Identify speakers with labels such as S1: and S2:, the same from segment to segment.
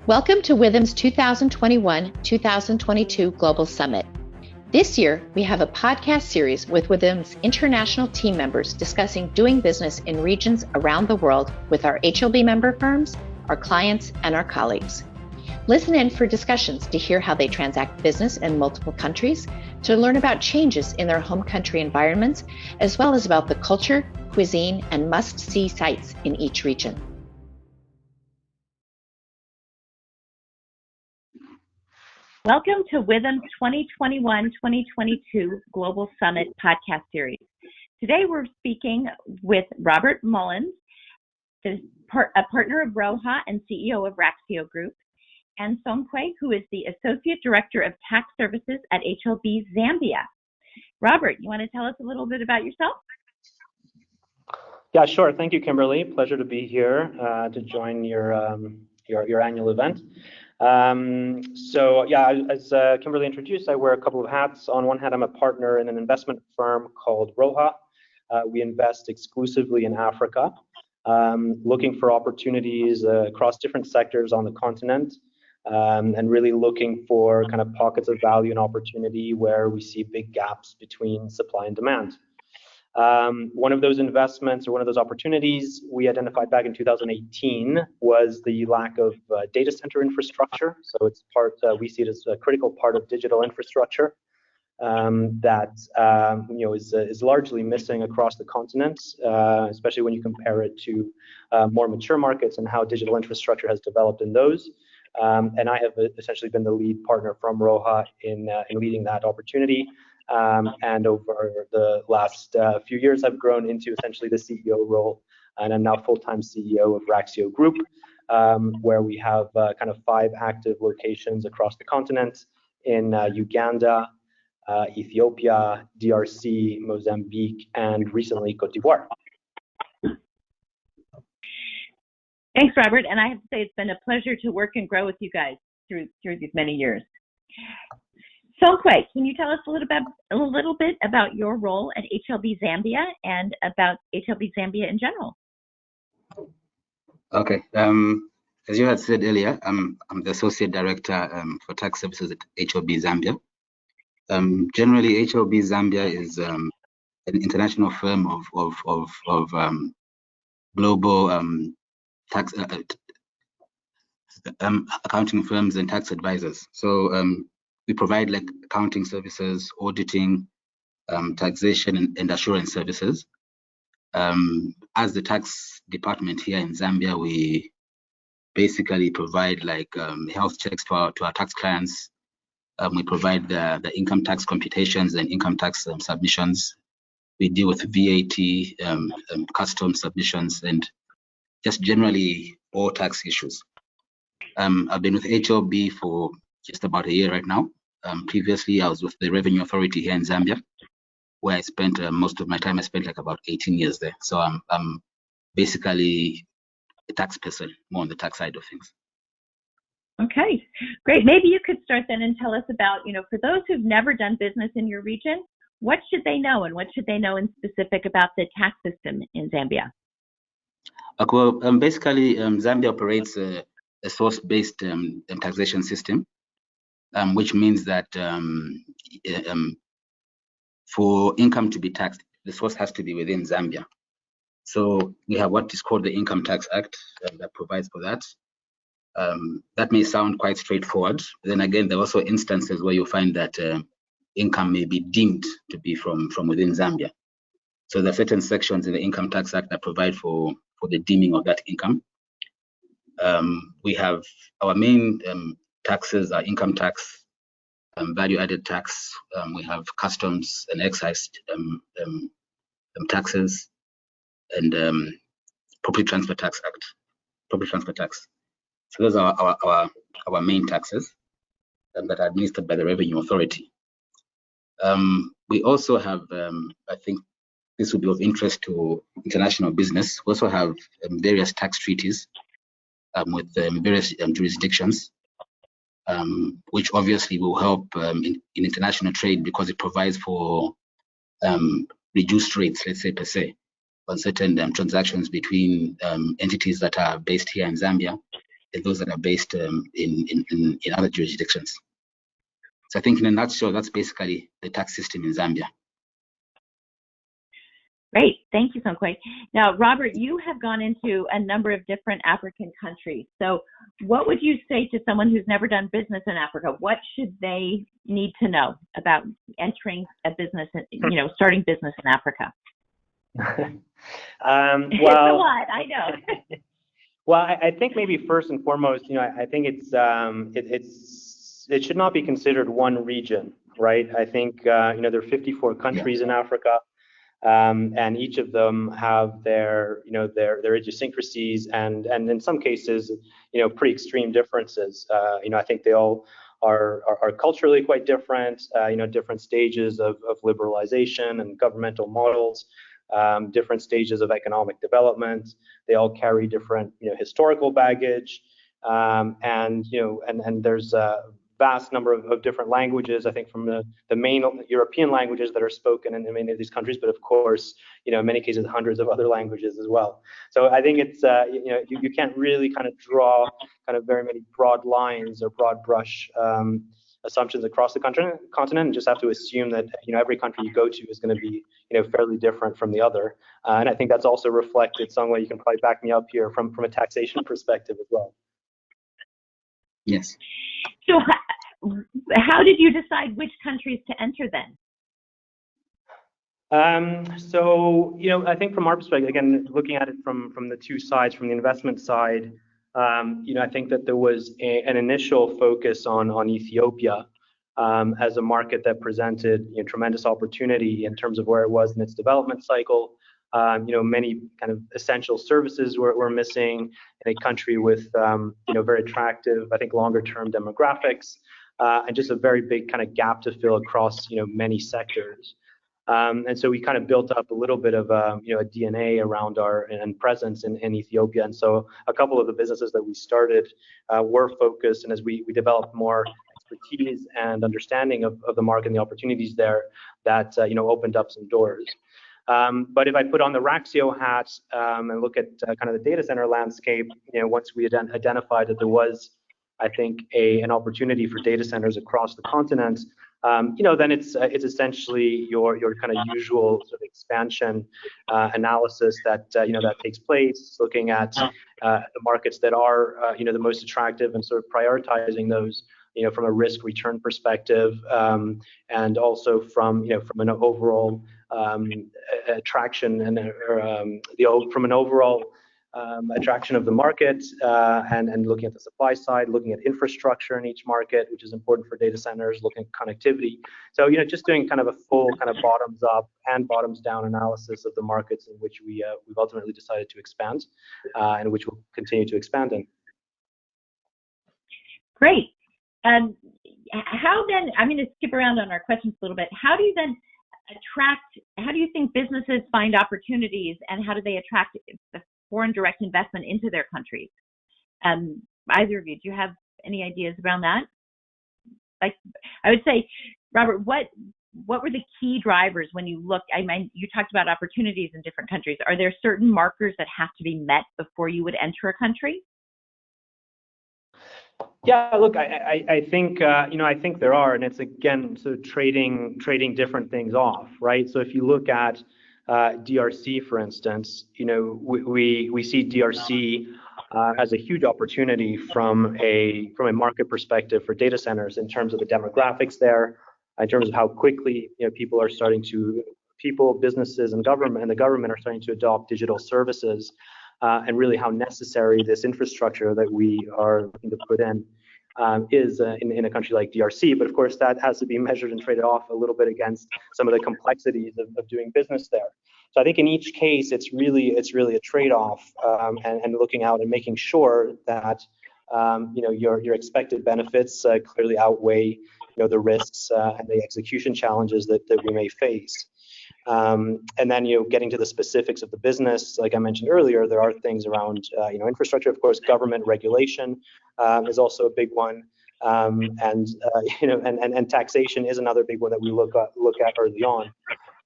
S1: Welcome to Withum's 2021-2022 Global Summit. This year, we have a podcast series with Withum's international team members discussing doing business in regions around the world with our HLB member firms, our clients, and our colleagues. Listen in for discussions to hear how they transact business in multiple countries, to learn about changes in their home country environments, as well as about the culture, cuisine, and must-see sites in each region. Welcome to Withum's 2021-2022 Global Summit podcast series. Today we're speaking with Robert Mullins, a partner of Roha and CEO of Raxio Group, and Songkwe, who is the Associate Director of Tax Services at HLB Zambia. Robert, you want to tell us a little bit about yourself?
S2: Yeah, sure. Thank you, Kimberly. Pleasure to be here to join your annual event. As Kimberly introduced, I wear a couple of hats. On one hand, I'm a partner in an investment firm called Roha. We invest exclusively in Africa, looking for opportunities across different sectors on the continent, and really looking for kind of pockets of value and opportunity where we see big gaps between supply and demand. One of those investments or one of those opportunities we identified back in 2018 was the lack of data center infrastructure. So it's we see it as a critical part of digital infrastructure that is largely missing across the continent, especially when you compare it to more mature markets and how digital infrastructure has developed in those. And I have essentially been the lead partner from Roha in leading that opportunity. And over the last few years, I've grown into essentially the CEO role, and I'm now full-time CEO of Raxio Group, where we have kind of 5 active locations across the continent in Uganda, Ethiopia, DRC, Mozambique, and recently Cote d'Ivoire.
S1: Thanks, Robert. And I have to say it's been a pleasure to work and grow with you guys through these many years. Songkwe, can you tell us a little bit about your role at HLB Zambia and about HLB Zambia in general?
S3: Okay. As you had said earlier, I'm the Associate Director for Tax Services at HLB Zambia. Generally, HLB Zambia is an international firm of global tax accounting firms and tax advisors. So we provide like accounting services, auditing, taxation, and assurance services. As the tax department here in Zambia, we basically provide like health checks to our tax clients. We provide the income tax computations and income tax submissions. We deal with VAT, customs submissions, and just generally all tax issues. I've been with HLB for just about a year right now. Previously, I was with the Revenue Authority here in Zambia, where I spent most of my time. I spent like about 18 years there. So I'm basically a tax person, more on the tax side of things.
S1: Okay, great. Maybe you could start then and tell us about, for those who've never done business in your region, what should they know and what should they know in specific about the tax system in Zambia?
S3: Well, basically, Zambia operates a source-based taxation system, which means that for income to be taxed, the source has to be within Zambia. So we have what is called the Income Tax Act that provides for that. That may sound quite straightforward. Then again, there are also instances where you find that income may be deemed to be from within Zambia. So there are certain sections in the Income Tax Act that provide for the deeming of that income. We have our main taxes are income tax, value-added tax. We have customs and excise taxes, and property transfer tax. So those are our main taxes that are administered by the Revenue Authority. We also have, I think this would be of interest to international business. We also have various tax treaties with various jurisdictions, which obviously will help in international trade because it provides for reduced rates, let's say per se, on certain transactions between entities that are based here in Zambia those that are based in other jurisdictions. So I think in a nutshell, that's basically the tax system in Zambia.
S4: Great, thank you, Sonkwe. Now, Robert, you have gone into a number of different African countries. So what would you say to someone who's never done business in Africa? What should they need to know about entering a business, starting business in Africa?
S2: Well,
S4: it's a lot, I know.
S2: Well, I think maybe first and foremost, I think it should not be considered one region, right? I think there are 54 countries in Africa. And each of them have their idiosyncrasies and in some cases, pretty extreme differences. I think they all are culturally quite different. Different stages of liberalization and governmental models, different stages of economic development. They all carry different, historical baggage, and there's a vast number of different languages, I think, from the main European languages that are spoken in many of these countries, but of course, in many cases, hundreds of other languages as well. So I think it's, you can't really kind of draw kind of very many broad lines or broad brush assumptions across the continent, and just have to assume that, every country you go to is going to be, fairly different from the other. And I think that's also reflected some way. You can probably back me up here from a taxation perspective as well.
S3: Yes.
S4: So how did you decide which countries to enter then?
S2: I think from our perspective, again, looking at it from the two sides, from the investment side, I think that there was an initial focus on Ethiopia as a market that presented tremendous opportunity in terms of where it was in its development cycle. Many kind of essential services were missing in a country with, very attractive, I think, longer-term demographics, and just a very big kind of gap to fill across, many sectors. And so we kind of built up a little bit of, a DNA around our presence in Ethiopia. And so a couple of the businesses that we started were focused, and as we developed more expertise and understanding of the market and the opportunities there, that opened up some doors. But if I put on the Raxio hat and look at kind of the data center landscape, once we identified that there was, I think, an opportunity for data centers across the continent, then it's essentially your kind of usual sort of expansion analysis that that takes place, looking at the markets that are the most attractive and sort of prioritizing those, from a risk return perspective, and also from an overall attraction and from an overall attraction of the market, and looking at the supply side, looking at infrastructure in each market, which is important for data centers, looking at connectivity. So just doing kind of a full kind of bottoms up and bottoms down analysis of the markets in which we've ultimately decided to expand, and which we'll continue to expand in.
S4: Great. How then, I'm going to skip around on our questions a little bit. How do you then how do you think businesses find opportunities, and how do they attract foreign direct investment into their countries? Either of you, do you have any ideas around that? I would say, Robert, what were the key drivers when you look? I mean, you talked about opportunities in different countries. Are there certain markers that have to be met before you would enter a country?
S2: Yeah, look, I think I think there are, and it's again sort of trading different things off, right? So if you look at DRC, for instance, we see DRC as a huge opportunity from a market perspective for data centers in terms of the demographics there, in terms of how quickly businesses and the government are starting to adopt digital services, and really how necessary this infrastructure that we are looking to put in is in a country like DRC. But of course, that has to be measured and traded off a little bit against some of the complexities of doing business there. So I think in each case, it's really a trade-off, and looking out and making sure that your expected benefits clearly outweigh the risks and the execution challenges that we may face. And then getting to the specifics of the business, like I mentioned earlier, there are things around infrastructure. Of course, government regulation is also a big one, and taxation is another big one that we look at early on.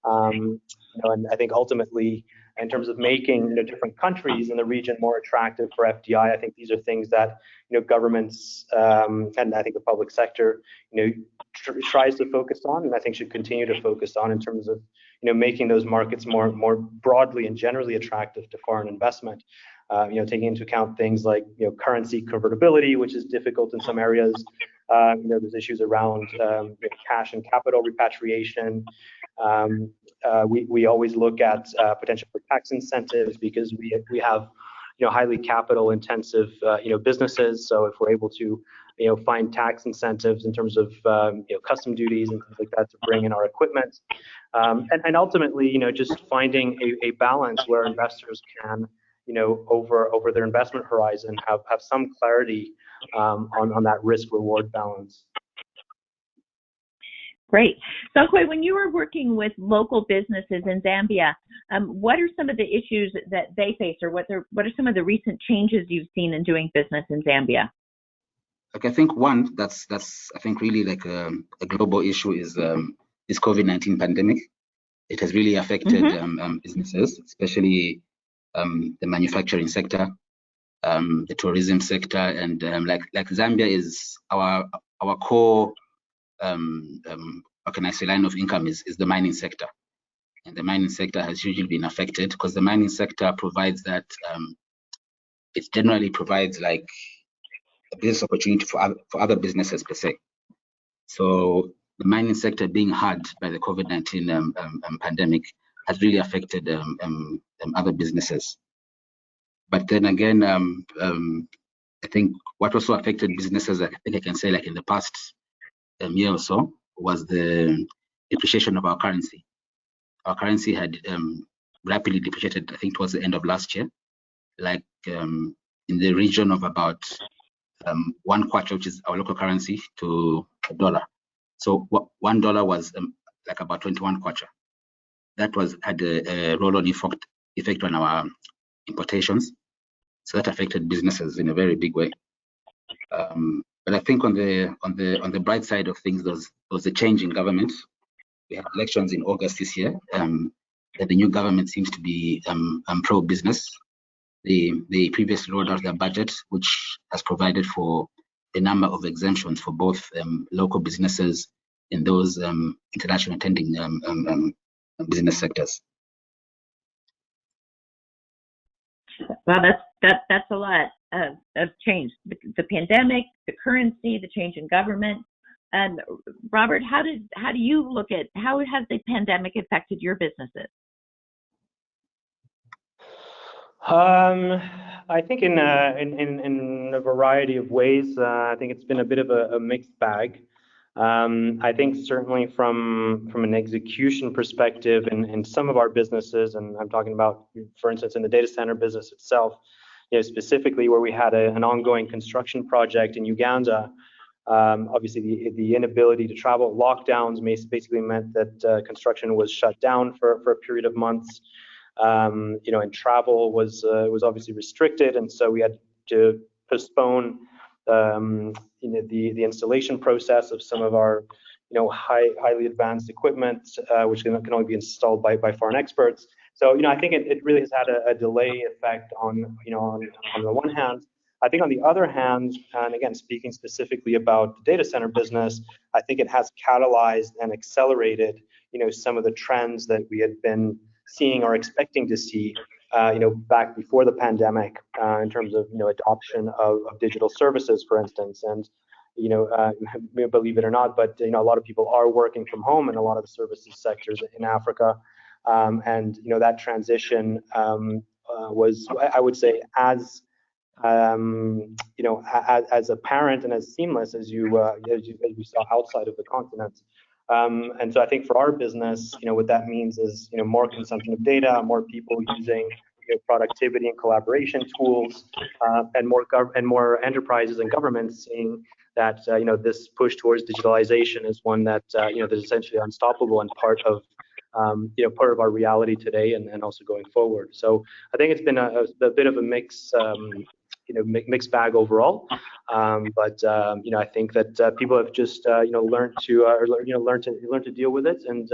S2: And I think ultimately, in terms of making different countries in the region more attractive for FDI. I think these are things that governments and I think the public sector tries to focus on, and I think should continue to focus on in terms of making those markets more broadly and generally attractive to foreign investment. Taking into account things like currency convertibility, which is difficult in some areas. There's issues around cash and capital repatriation. We always look at potential for tax incentives because we have highly capital intensive businesses. So if we're able to find tax incentives in terms of custom duties and things like that to bring in our equipment, and ultimately just finding a balance where investors can over their investment horizon have some clarity on that risk reward balance.
S4: Great. Songkhoi, when you were working with local businesses in Zambia, what are some of the issues that they face, or what are some of the recent changes you've seen in doing business in Zambia?
S3: Okay, I think one that's I think really like a global issue is COVID-19 pandemic. It has really affected businesses, especially the manufacturing sector, the tourism sector, and like Zambia is our core how can I say line of income is the mining sector, and the mining sector has usually been affected because the mining sector provides that it generally provides like a business opportunity for other businesses per se. So the mining sector being hard by the COVID-19 pandemic has really affected other businesses. But then again, I think what also affected businesses, I think I can say like in the past year or so, was the depreciation of our currency. Our currency had rapidly depreciated, I think towards the end of last year, like in the region of about 1 kwacha, which is our local currency, to a dollar. So $1 was like about 21 kwacha. That had a roll-on effect on our importations. So that affected businesses in a very big way. But I think on the bright side of things, there was a change in government. We had elections in August this year. The new government seems to be pro-business. They previously rolled out their budget, which has provided for a number of exemptions for both local businesses and those international attending business sectors.
S4: Wow, that's a lot of change. The pandemic, the currency, the change in government. And Robert, how do you look at how has the pandemic affected your businesses?
S2: I think in a variety of ways. I think it's been a bit of a mixed bag. I think certainly from an execution perspective in some of our businesses, and I'm talking about, for instance, in the data center business itself, specifically where we had an ongoing construction project in Uganda. Obviously, the inability to travel, lockdowns basically meant that construction was shut down for a period of months. And travel was obviously restricted, and so we had to postpone the installation process of some of our highly advanced equipment, which can only be installed by foreign experts. So I think it really has had a delay effect on the one hand. I think on the other hand, and again speaking specifically about the data center business, I think it has catalyzed and accelerated some of the trends that we had been seeing or expecting to see back before the pandemic, in terms of adoption of digital services, for instance. And believe it or not, but a lot of people are working from home in a lot of the services sectors in Africa, and that transition was, I would say, as apparent and as seamless as we saw outside of the continent. And so I think for our business, what that means is more consumption of data, more people using productivity and collaboration tools, and more enterprises and governments seeing that this push towards digitalization is one that is essentially unstoppable and part of our reality today and also going forward. So I think it's been a bit of a mixed bag overall. I think that people have just learned to deal with it, and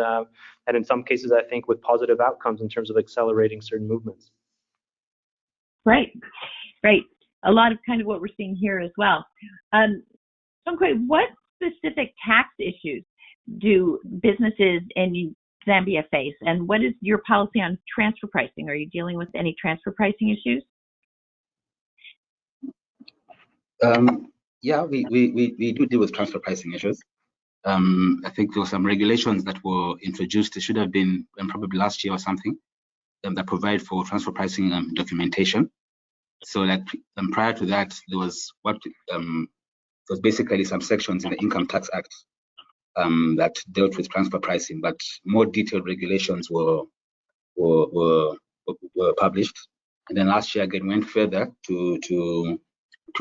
S2: in some cases, I think with positive outcomes in terms of accelerating certain movements.
S4: Right. A lot of kind of what we're seeing here as well. Songkwe, what specific tax issues do businesses in Zambia face, and what is your policy on transfer pricing? Are you dealing with any transfer pricing issues?
S3: Yeah, we do deal with transfer pricing issues. I think there were some regulations that were introduced. It should have been probably last year or something, that provide for transfer pricing documentation. So, like prior to that, there was basically some sections in the Income Tax Act that dealt with transfer pricing, but more detailed regulations were published. And then last year again went further to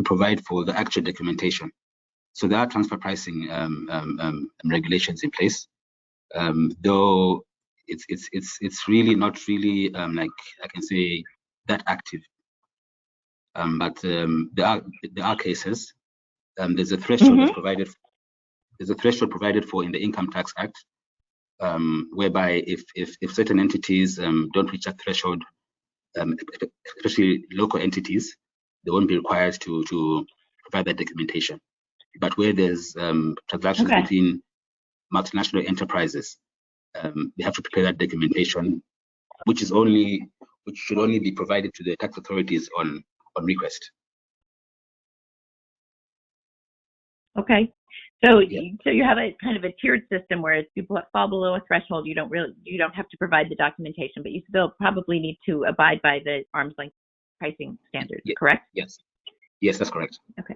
S3: provide for the actual documentation. So there are transfer pricing regulations in place, though it's really not really like I can say that active. But there are cases. There's a threshold that's provided. There's a threshold provided for in the Income Tax Act, whereby if certain entities don't reach that threshold, especially local entities, they won't be required to provide that documentation. But where there's transactions between multinational enterprises, they have to prepare that documentation, which should only be provided to the tax authorities on request.
S4: Okay, so you have a kind of a tiered system where if you fall below a threshold, you don't have to provide the documentation, but you still probably need to abide by the arm's length pricing standards. Correct?
S3: Yes, that's correct.
S4: Okay.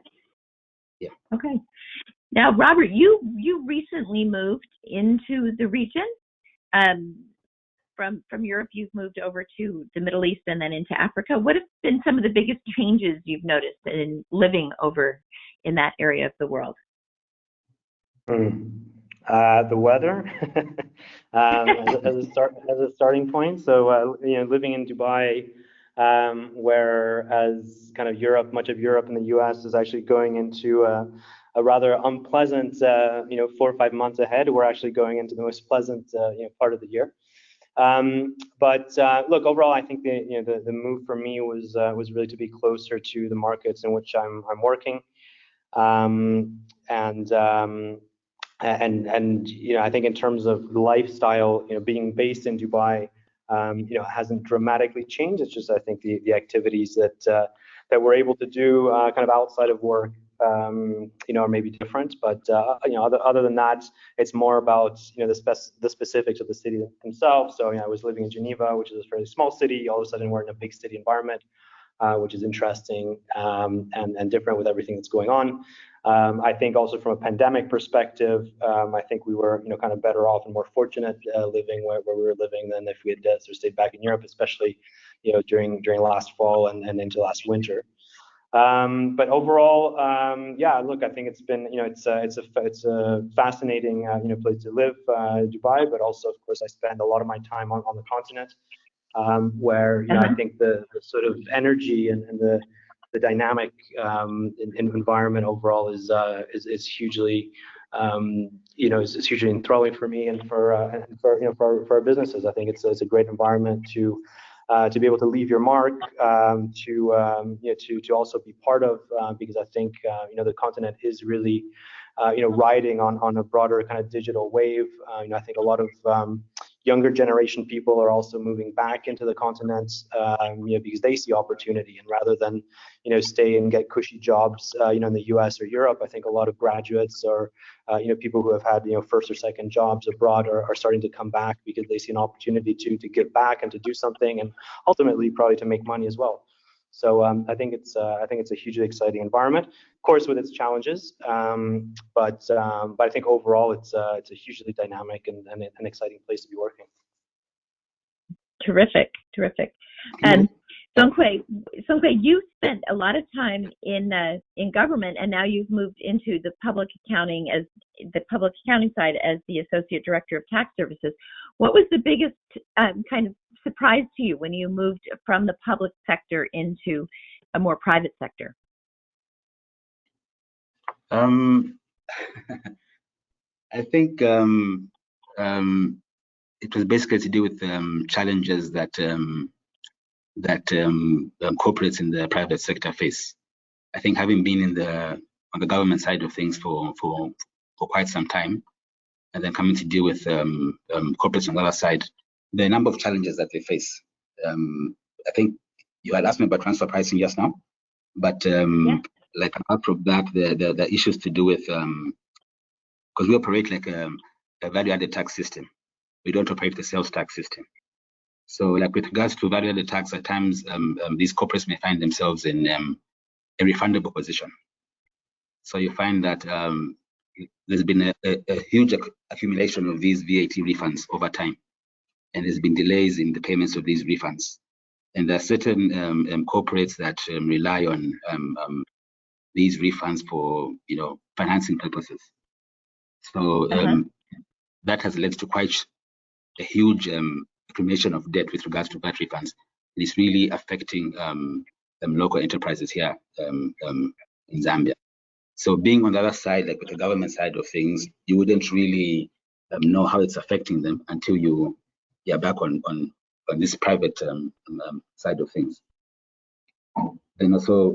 S3: Yeah.
S4: Okay. Now, Robert, you recently moved into the region. From Europe, you've moved over to the Middle East and then into Africa. What have been some of the biggest changes you've noticed in living over in that area of the world?
S2: The weather as a starting point. So living in Dubai, whereas kind of Europe, much of Europe and the US is actually going into a rather unpleasant 4 or 5 months ahead. We're actually going into the most pleasant part of the year. Look, overall, I think the move for me was really to be closer to the markets in which I'm working, and I think in terms of lifestyle, being based in Dubai, hasn't dramatically changed. It's just I think the activities that we're able to do kind of outside of work, are maybe different. But other than that, it's more about the specifics of the city themselves. So I was living in Geneva, which is a fairly small city. All of a sudden, we're in a big city environment, which is interesting and different with everything that's going on. I think also from a pandemic perspective, I think we were kind of better off and more fortunate living where we were living than if we had sort of stayed back in Europe, especially during last fall and into last winter. But overall, look, I think it's been it's a fascinating place to live, Dubai, but also of course I spend a lot of my time on the continent, where I think the sort of energy and the dynamic environment overall is hugely is hugely enthralling for me and for our businesses. I think it's a great environment to be able to leave your mark, to also be part of, because I think the continent is really riding on a broader kind of digital wave. I think a lot of younger generation people are also moving back into the continent, because they see opportunity, and rather than stay and get cushy jobs in the US or Europe, I think a lot of graduates or people who have had first or second jobs abroad are starting to come back because they see an opportunity to give back and to do something, and ultimately probably to make money as well. So I think it's a hugely exciting environment, of course, with its challenges, but I think overall it's a hugely dynamic and an exciting place to be working.
S4: Terrific. And Songkwe, you spent a lot of time in government, and now you've moved into the public accounting side as the Associate Director of Tax Services. What was the biggest kind of surprise to you when you moved from the public sector into a more private sector?
S3: Um, I think it was basically to do with challenges that corporates in the private sector face. I think having been on the government side of things for quite some time, and then coming to deal with corporates on the other side, the number of challenges that they face. I think you had asked me about transfer pricing just now, but like apart from that, the issues to do with because we operate like a value-added tax system. We don't operate the sales tax system. So, like with regards to value-added tax, at times these corporates may find themselves in a refundable position. So you find that there's been a huge accumulation of these VAT refunds over time, and there's been delays in the payments of these refunds. And there are certain corporates that rely on these refunds for financing purposes. So that has led to quite a huge accumulation of debt with regards to VAT refunds. It's really affecting local enterprises here in Zambia. So being on the other side, like with the government side of things, you wouldn't really know how it's affecting them until you're back on this private side of things. And also,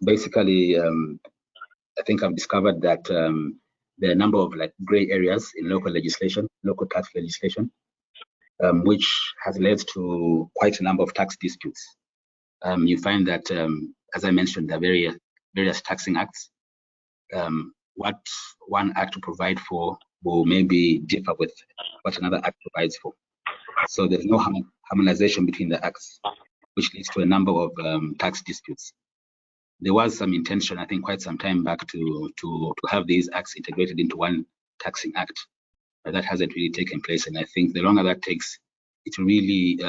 S3: basically, I think I've discovered that there are a number of like gray areas in local legislation, local tax legislation, which has led to quite a number of tax disputes. You find that, as I mentioned, there are various taxing acts. What one act to provide for will maybe differ with what another act provides for. So there's no harmonization between the acts, which leads to a number of tax disputes. There was some intention, I think, quite some time back to have these acts integrated into one taxing act, but that hasn't really taken place. And I think the longer that takes, it will really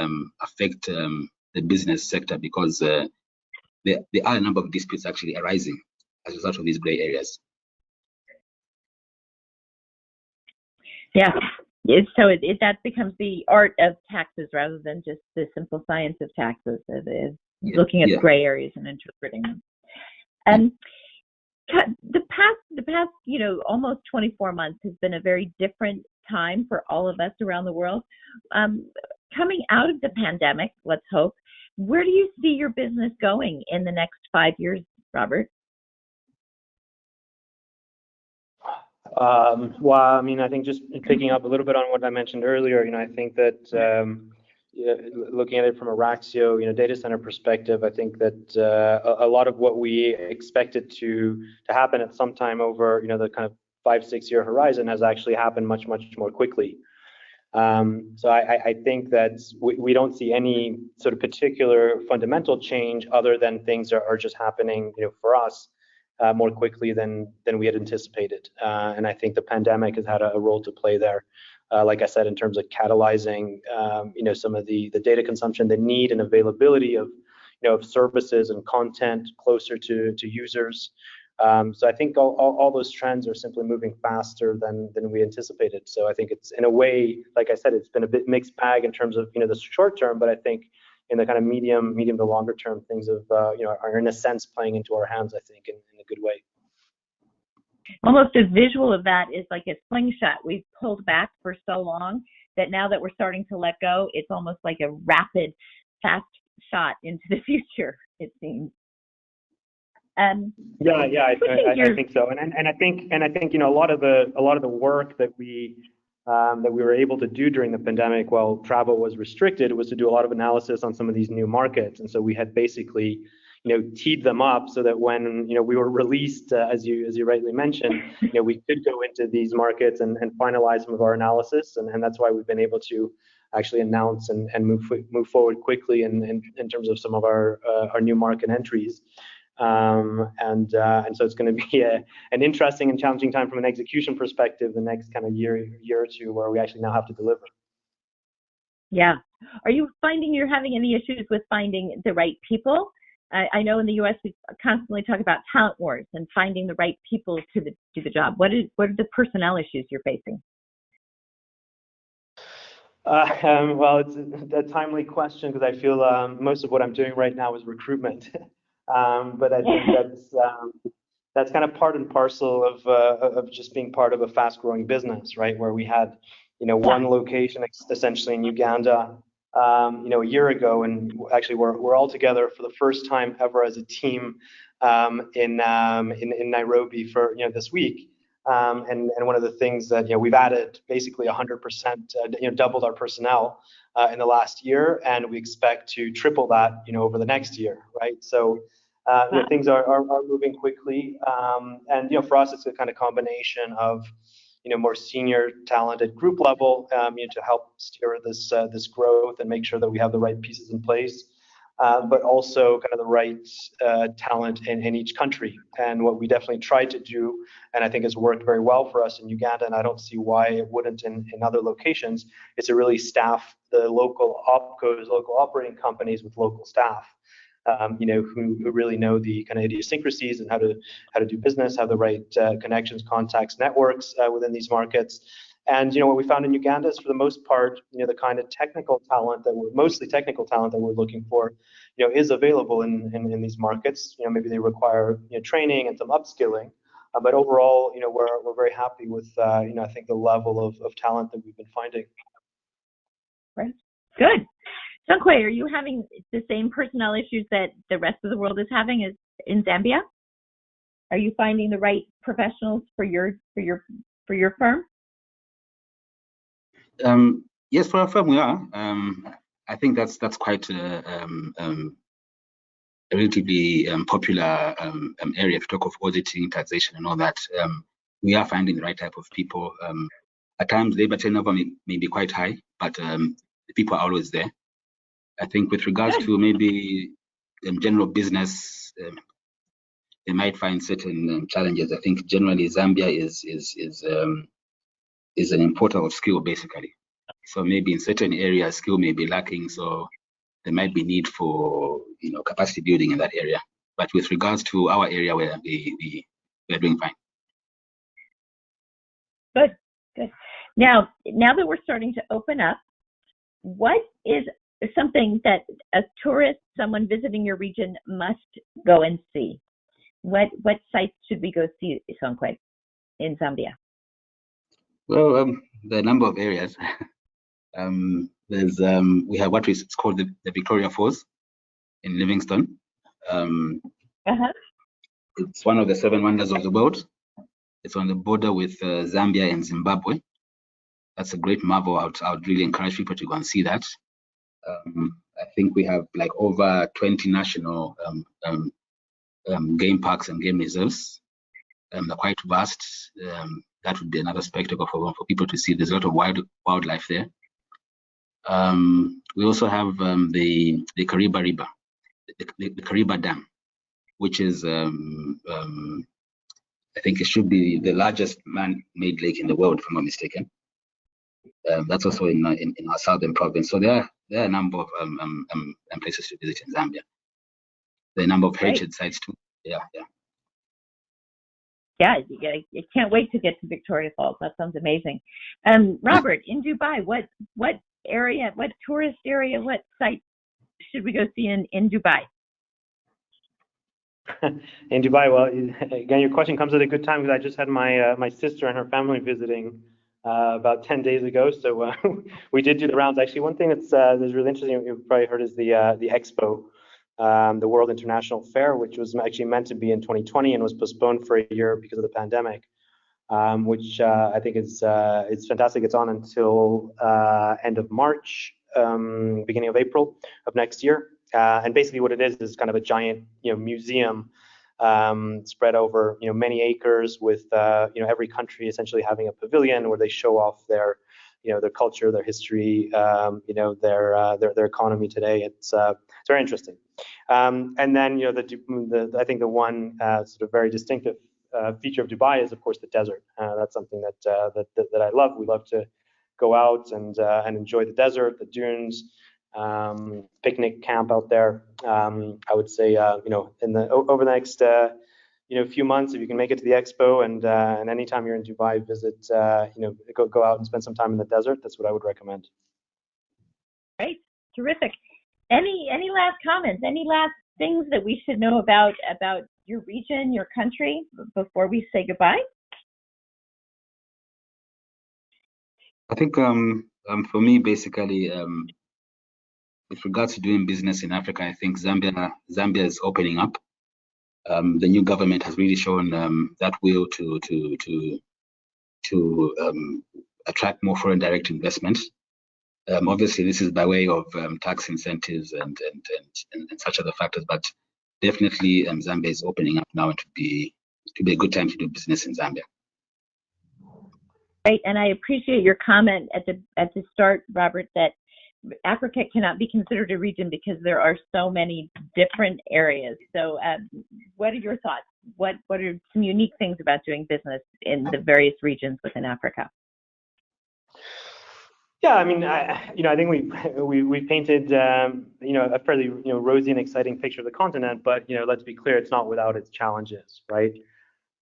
S3: affect the business sector, because there are a number of disputes actually arising as a result of these gray areas.
S4: Yeah. So that becomes the art of taxes rather than just the simple science of taxes. It is looking at gray areas and interpreting them. And the past, almost 24 months has been a very different time for all of us around the world. Coming out of the pandemic, let's hope, where do you see your business going in the next 5 years, Robert?
S2: Well, I mean, I think just picking up a little bit on what I mentioned earlier, I think that looking at it from a Raxio, data center perspective, I think that a lot of what we expected to happen at some time over, the kind of 5-6 year horizon has actually happened much more quickly. So I think that we don't see any sort of particular fundamental change other than things are just happening, for us more quickly than we had anticipated. And I think the pandemic has had a role to play there. Like I said, in terms of catalyzing, some of the data consumption, the need and availability of, of services and content closer to users. So I think all those trends are simply moving faster than we anticipated. So I think it's, in a way, like I said, it's been a bit mixed bag in terms of, the short term, but I think in the kind of medium to longer term, things have, are in a sense playing into our hands, I think, in a good way.
S4: Almost a visual of that is like a slingshot. We've pulled back for so long that now that we're starting to let go, it's almost like a rapid, fast shot into the future, it seems.
S2: I think so, and I think a lot of the work that we were able to do during the pandemic while travel was restricted was to do a lot of analysis on some of these new markets, and so we had basically teed them up so that when we were released, as you rightly mentioned, we could go into these markets and finalize some of our analysis, and that's why we've been able to actually announce and move forward quickly in terms of some of our new market entries. And so it's going to be an interesting and challenging time from an execution perspective the next kind of year or two, where we actually now have to deliver.
S4: Yeah. Are you finding you're having any issues with finding the right people? I know in the U.S. we constantly talk about talent wars and finding the right people to do the job. What are the personnel issues you're facing?
S2: Well, it's a timely question, because I feel most of what I'm doing right now is recruitment. But I think that's kind of part and parcel of just being part of a fast-growing business, right? Where we had, one location essentially in Uganda, a year ago, and actually we're all together for the first time ever as a team in Nairobi for this week. And one of the things that we've added basically 100%, doubled our personnel in the last year, and we expect to triple that over the next year, right? So things are moving quickly, and for us it's a kind of combination of more senior talented group level to help steer this growth and make sure that we have the right pieces in place. But also kind of the right talent in each country. And what we definitely tried to do, and I think has worked very well for us in Uganda, and I don't see why it wouldn't in other locations, is to really staff the local opcos, local operating companies with local staff, who really know the kind of idiosyncrasies and how to do business, have the right connections, contacts, networks within these markets. And what we found in Uganda is, for the most part, the kind of technical talent that we're looking for, is available in these markets. Maybe they require training and some upskilling, but overall, we're very happy with I think the level of talent that we've been finding.
S4: Right. Good. Songwe, are you having the same personnel issues that the rest of the world is having as in Zambia? Are you finding the right professionals for your firm?
S3: Yes, for our firm we are. I think that's quite a relatively popular area. If you talk of auditing, taxation, and all that, we are finding the right type of people. At times, labor turnover may be quite high, but the people are always there. I think with regards to maybe general business, they might find certain challenges. I think generally Zambia is an importer of skill, basically. So maybe in certain areas, skill may be lacking. So there might be need for capacity building in that area. But with regards to our area, where we're doing fine.
S4: Good. Now that we're starting to open up, what is something that a tourist, someone visiting your region, must go and see? What sites should we go see, Songwe, in Zambia?
S3: Well, there are a number of areas. We have what is called the Victoria Falls in Livingstone. It's one of the 7 wonders of the world. It's on the border with Zambia and Zimbabwe. That's a great marvel. I would really encourage people to go and see that. I think we have like over 20 national game parks and game reserves. They're quite vast. That would be another spectacle for people to see. There's a lot of wildlife there. We also have the Kariba River, the Kariba Dam, which is I think it should be the largest man-made lake in the world, if I'm not mistaken. That's also in our southern province. So there are a number of places to visit in Zambia. There are a number of heritage sites too. Yeah.
S4: Yeah, I can't wait to get to Victoria Falls. That sounds amazing. Robert, in Dubai, what area, what tourist area, what site should we go see in Dubai?
S2: In Dubai, well, again, your question comes at a good time, because I just had my sister and her family visiting about 10 days ago. So we did do the rounds. Actually, one thing that's really interesting, you've probably heard, is the Expo. The World International Fair, which was actually meant to be in 2020 and was postponed for a year because of the pandemic, which I think is it's fantastic. It's on until end of March, beginning of April of next year. And basically what it is kind of a giant museum spread over many acres, with every country essentially having a pavilion where they show off their culture, their history, their economy today. It's very interesting. And then I think the one sort of very distinctive feature of Dubai is, of course, the desert. That's something that I love. We love to go out and enjoy the desert, the dunes, picnic camp out there. I would say over the next few months, if you can make it to the Expo, and anytime you're in Dubai, visit, go out and spend some time in the desert. That's what I would recommend.
S4: Great, terrific. Any last comments? Any last things that we should know about your region, your country, before we say goodbye?
S3: I think for me, basically, with regards to doing business in Africa, I think Zambia is opening up. The new government has really shown that will to attract more foreign direct investments. Obviously, this is by way of tax incentives and such other factors, but definitely Zambia is opening up now, and to be a good time to do business in Zambia.
S4: Right, and I appreciate your comment at the start, Robert, that Africa cannot be considered a region because there are so many different areas. So what are your thoughts? What are some unique things about doing business in the various regions within Africa?
S2: Yeah, I mean, I think we painted a fairly rosy and exciting picture of the continent, but let's be clear, it's not without its challenges, right?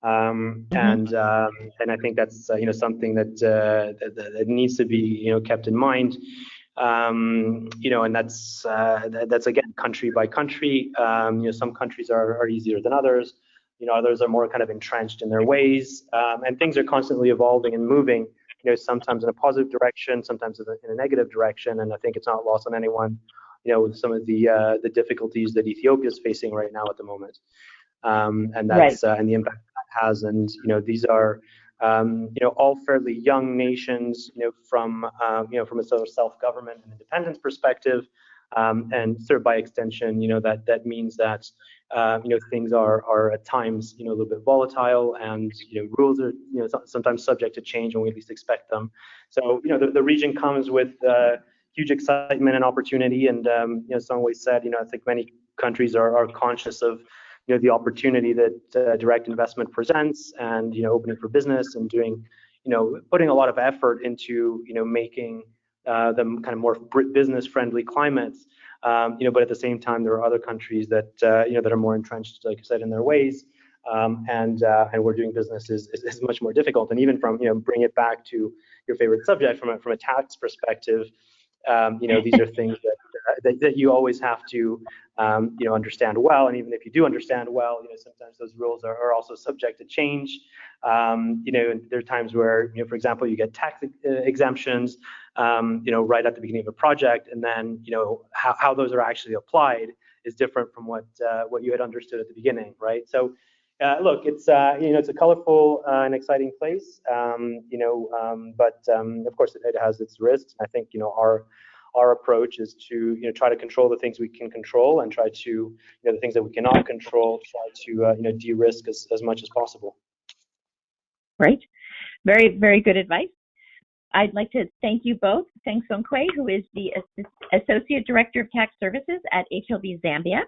S2: And I think that's something that needs to be kept in mind. And that's again country by country. Some countries are easier than others. Others are more kind of entrenched in their ways, and things are constantly evolving and moving. Sometimes in a positive direction, sometimes in a negative direction. And I think it's not lost on anyone, with some of the difficulties that Ethiopia is facing right now at the moment, and that's right. And the impact that has. And these are all fairly young nations, from a sort of self-government and independence perspective, and sort of by extension, that means that things are at times a little bit volatile, and rules are sometimes subject to change when we least expect them. So the region comes with huge excitement and opportunity, and some ways said, I think many countries are conscious of the opportunity that direct investment presents, and opening for business, and doing putting a lot of effort into making them kind of more business friendly climates. But at the same time, there are other countries that that are more entrenched, like I said, in their ways, and where doing business is much more difficult. And even from bring it back to your favorite subject from a tax perspective, these are things that you always have to understand well. And even if you do understand well, sometimes those rules are also subject to change. There are times where, for example, you get tax exemptions, right at the beginning of a project, and then how those are actually applied is different from what you had understood at the beginning, right? So look, it's it's a colorful and exciting place, but of course it has its risks. I think our approach is to try to control the things we can control, and try to the things that we cannot control, try to de-risk as much as possible.
S4: Right, very, very good advice. I'd like to thank you both. Thanks, Sonkwe, who is the Associate Director of Tax Services at HLB Zambia.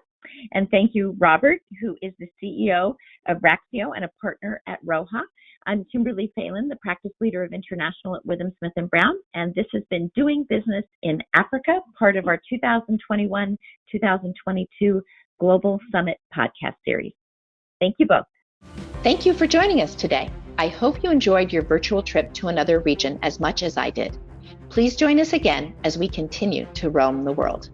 S4: And thank you, Robert, who is the CEO of Raxio and a partner at Roha. I'm Kimberly Phelan, the Practice Leader of International at Withum Smith & Brown, and this has been Doing Business in Africa, part of our 2021-2022 Global Summit podcast series. Thank you both.
S1: Thank you for joining us today. I hope you enjoyed your virtual trip to another region as much as I did. Please join us again as we continue to roam the world.